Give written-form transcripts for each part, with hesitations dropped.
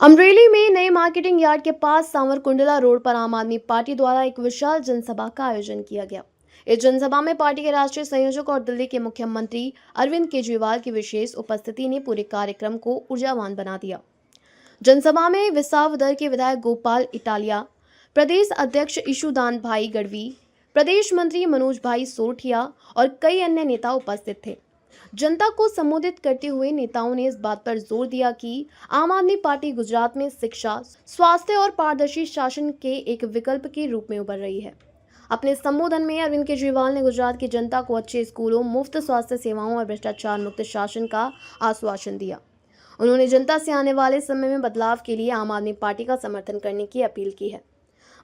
अमरेली में नए marketing yard के पास सांवरकुंडला रोड पर आम आदमी पार्टी द्वारा एक विशाल जनसभा का आयोजन किया गया। इस जनसभा में पार्टी के राष्ट्रीय संयोजक और दिल्ली के मुख्यमंत्री अरविंद केजरीवाल की विशेष उपस्थिति ने पूरे कार्यक्रम को ऊर्जावान बना दिया। जनसभा में विसावदर के विधायक गोपाल इटालिया, प्रदेश अध्यक्ष ईशुदान भाई गढ़वी, प्रदेश मंत्री मनोज भाई सोरठिया और कई अन्य नेता उपस्थित थे। जनता को संबोधित करते हुए नेताओं ने इस बात पर जोर दिया कि आम आदमी पार्टी गुजरात में शिक्षा, स्वास्थ्य और पारदर्शी शासन के एक विकल्प के रूप में उभर रही है। अपने संबोधन में अरविंद केजरीवाल ने गुजरात की जनता को अच्छे स्कूलों, मुफ्त स्वास्थ्य सेवाओं और भ्रष्टाचार मुक्त शासन का आश्वासन दिया। उन्होंने जनता से आने वाले समय में बदलाव के लिए आम आदमी पार्टी का समर्थन करने की अपील की है।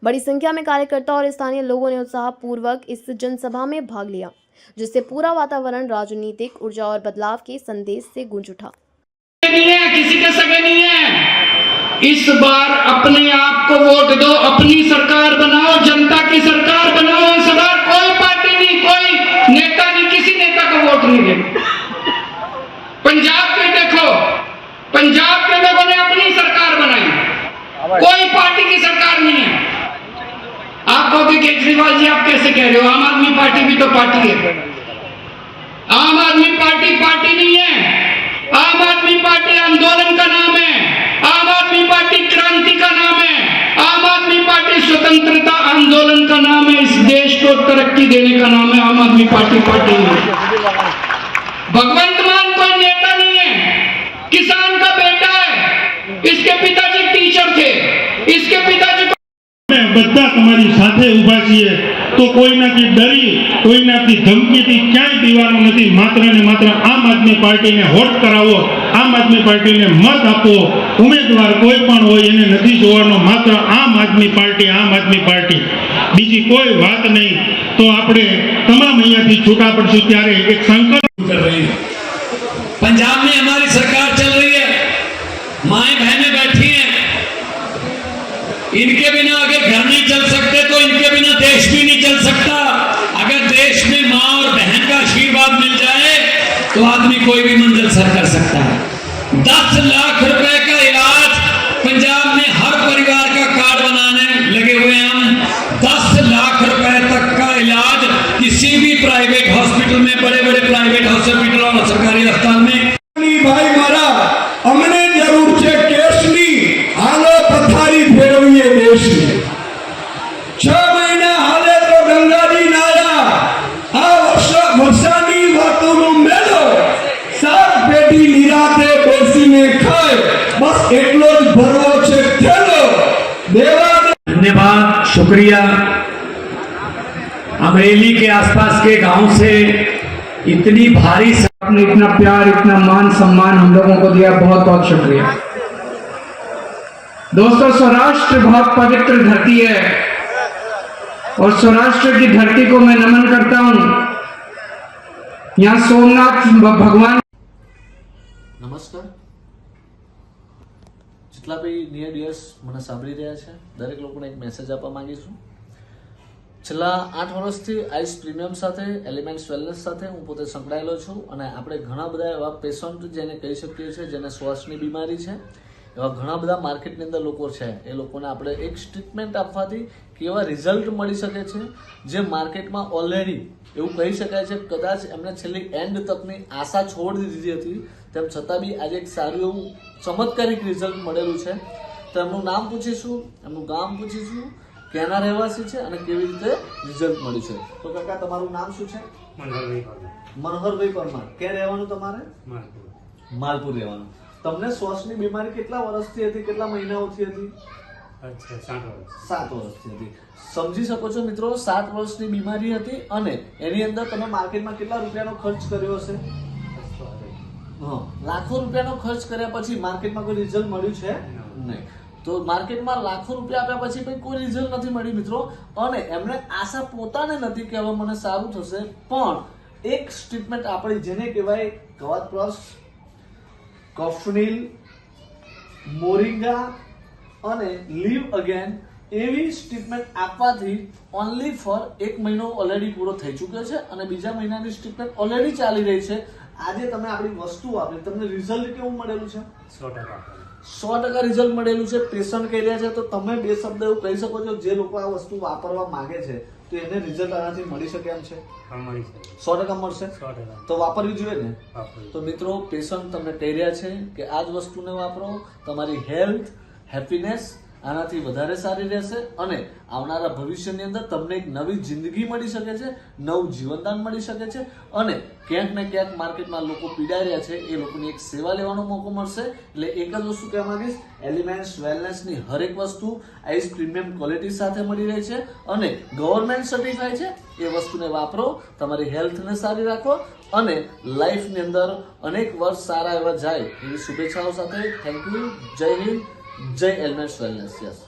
बड़ी संख्या में कार्यकर्ता और स्थानीय लोगों ने उत्साहपूर्वक इस जनसभा में भाग लिया, जिससे पूरा वातावरण राजनीतिक ऊर्जा और बदलाव के संदेश से गूंज उठा। किसी के सगे नहीं है। इस बार अपने आप को वोट दो, अपनी सरकार बनाओ, जनता की सरकार बनाओ। इस बार कोई पार्टी नहीं, कोई नेता नहीं, किसी नेता को वोट नहीं देना। पंजाब के देखो, पंजाब के लोगों ने अपनी सरकार बनाई, कोई पार्टी की सरकार नहीं है। आप कहोगे केजरीवाल जी आप कैसे कह रहे हो? आम आदमी पार्टी भी तो पार्टी है। आम आदमी पार्टी पार्टी नहीं है। आम आदमी पार्टी आंदोलन का नाम है। आम आदमी पार्टी क्रांति का नाम है। आम आदमी पार्टी स्वतंत्रता आंदोलन का नाम है। इस देश को तरक्की देने का नाम है। आम आदमी पार्टी पार्टी नहीं है। भगवंत मान कोई नेता नहीं है, किसान का बेटा है। इसके पिताजी टीचर थे, इसके पिताजी બધા તમારી સાથે ઊભા છીએ તો કોઈનાથી ડરી કોઈનાથી ધમકીથી ક્યાંય દીવાનું નથી। માત્ર ને માત્ર આમ આદમી પાર્ટીને વોટ કરાવો, આમ આદમી પાર્ટીને મત આપો। ઉમેદવાર કોઈ પણ હોય એને નથી જોવાનો, માત્ર આમ આદમી પાર્ટી, બીજી કોઈ વાત નહીં। તો આપણે તમામ અહીંયાથી છૂટા પડશું ત્યારે એક સંકલ્પ कर रही है। पंजाब में हमारी सरकार चल रही है, माएं बहनें बैठी हैं। इनके बिना अगर घर नहीं चल सकते तो इनके बिना देश भी नहीं चल सकता। अगर देश में माँ और बहन का आशीर्वाद मिल जाए तो आदमी कोई भी मंजिल सर कर सकता है। 10 लाख रुपए का इलाज पंजाब में हर परिवार का कार्ड बनाने लगे हुए हैं हम। 10 लाख रुपए तक का इलाज किसी भी प्राइवेट हॉस्पिटल में, बड़े बड़े प्राइवेट हॉस्पिटल और सरकारी अस्पताल में। भाई मारा अमने जरूर છે કેસની હાલો પથારી ફેરવીએ દેશની। 6 મહિના હાલે તો ગંગાજી નાયા આ વર્ષાની વાતોનો મેળો। 7 પેઢી નિરાતે બેસીને ખાય બસ એટલો જ ભરવો છે થેલો। દેવા धन्यवाद, शुक्रिया। अमरेली के आसपास के गांव से इतनी भारी आपने इतना प्यार, इतना मान सम्मान हम लोगों को दिया, बहुत बहुत शुक्रिया। दोस्तों, स्वराष्ट्र बहुत पवित्र धरती है और स्वराष्ट्र की धरती को मैं नमन करता हूं। यहाँ सोमनाथ भगवान। नमस्कार, જેટલા બી નિયર ડિયર્સ મને સાંભળી રહ્યા છે દરેક લોકોને એક મેસેજ આપવા માંગુ છું। છેલ્લા 8 વર્ષથી આઈસ પ્રીમિયમ સાથે, એલિમેન્ટ્સ વેલનેસ સાથે હું પોતે સંકળાયેલો છું અને આપણે ઘણા બધા એવા પેશન્ટ જેને કહી શકીએ છીએ જેને શ્વાસની બીમારી છે, એવા ઘણા બધા માર્કેટની અંદર લોકો છે। એ લોકોને આપણે એક ટ્રીટમેન્ટ આપવાથી કેવા રિઝલ્ટ મળી શકે છે જે માર્કેટમાં ઓલરેડી એવું કહી શકાય છે કદાચ એમણે છેલ્લી એન્ડ તકની આશા છોડી દીધી હતી, તેમ છતાં બી આજે એક સારું એવું ચમત્કારિક રિઝલ્ટ મળેલું છે। તો એમનું નામ પૂછીશું, એમનું ગામ પૂછીશું, ક્યાંના રહેવાસી છે અને કેવી રીતે રિઝલ્ટ મળ્યું છે। તો કાકા તમારું નામ શું છે? મનોહરભાઈ પરમાર। ક્યાં રહેવાનું તમારે? માલપુર રહેવાનું। તમને શ્વાસની બીમારી કેટલા વર્ષથી હતી, કેટલા મહિનાઓથી હતી? 7 વર્ષથી હતી। સમજી શકો છો મિત્રો, 7 વર્ષની બીમારી હતી અને એની અંદર તમે માર્કેટમાં કેટલા રૂપિયાનો ખર્ચ કર્યો હશે? લાખો રૂપિયાનો ખર્ચ કર્યા પછી માર્કેટમાં કોઈ રિઝલ્ટ મળ્યું છે નહીં। તો માર્કેટમાં લાખો રૂપિયા આપ્યા પછી પણ કોઈ રિઝલ્ટ નથી મળ્યું મિત્રો, અને એમણે આશા પોતાને નથી કે હવે મને સારું થશે, પણ એક ટ્રીટમેન્ટ આપણી જેને કહેવાય કવચ પ્લસ, કફનીલ, મોરિંગા અને લીવ અગેન, એવી ટ્રીટમેન્ટ આપવાથી ઓનલી ફોર 1 મહિનો ઓલરેડી પૂરો થઈ ચૂક્યો છે અને બીજા મહિનાની ટ્રીટમેન્ટ ઓલરેડી ચાલી રહી છે। આજે તમે આપણી વસ્તુ આપી, તમને રિઝલ્ટ કેવું મળેલું છે? 100%। 100% રિઝલ્ટ મળેલું છે, પેશન્ટ કહી રહ્યા છે, તો તમે બે શબ્દ એવું કહી શકો છો જે લોકો આ વસ્તુ વાપરવા માંગે છે તો એને રિઝલ્ટ આનાથી મળી શકે એમ છે? 100% મળશે તો વાપરવી જોઈએ ને. તો મિત્રો પેશન્ટ તમને કહી રહ્યા છે કે આ જ વસ્તુને વાપરો, તમારી હેલ્થ, હેપીનેસ આનાથી વધારે સારી રહેશે અને આવનારા ભવિષ્યની અંદર તમને એક નવી જિંદગી મળી શકે છે, નવું જીવનદાન મળી શકે છે અને ક્યાંક ને ક્યાંક માર્કેટમાં લોકો પીડાઈ રહ્યા છે એ લોકોની એક સેવા લેવાનો મોકો મળશે. એટલે એક જ વસ્તુ કહેવા માંગીશ, એલિમેન્ટ્સ વેલનેસની હરેક વસ્તુ આઈસ પ્રીમિયમ ક્વોલિટી સાથે મળી રહી છે અને ગવર્મેન્ટ સર્ટિફાઈ છે. એ વસ્તુને વાપરો, તમારી હેલ્થને સારી રાખો અને લાઈફની અંદર અનેક વર્ષ સારા એવા જાય એવી શુભેચ્છાઓ સાથે થેન્ક યુ. જય હિન્દ, જય એલિમેન્ટ્સ વેલનેસ. યસ.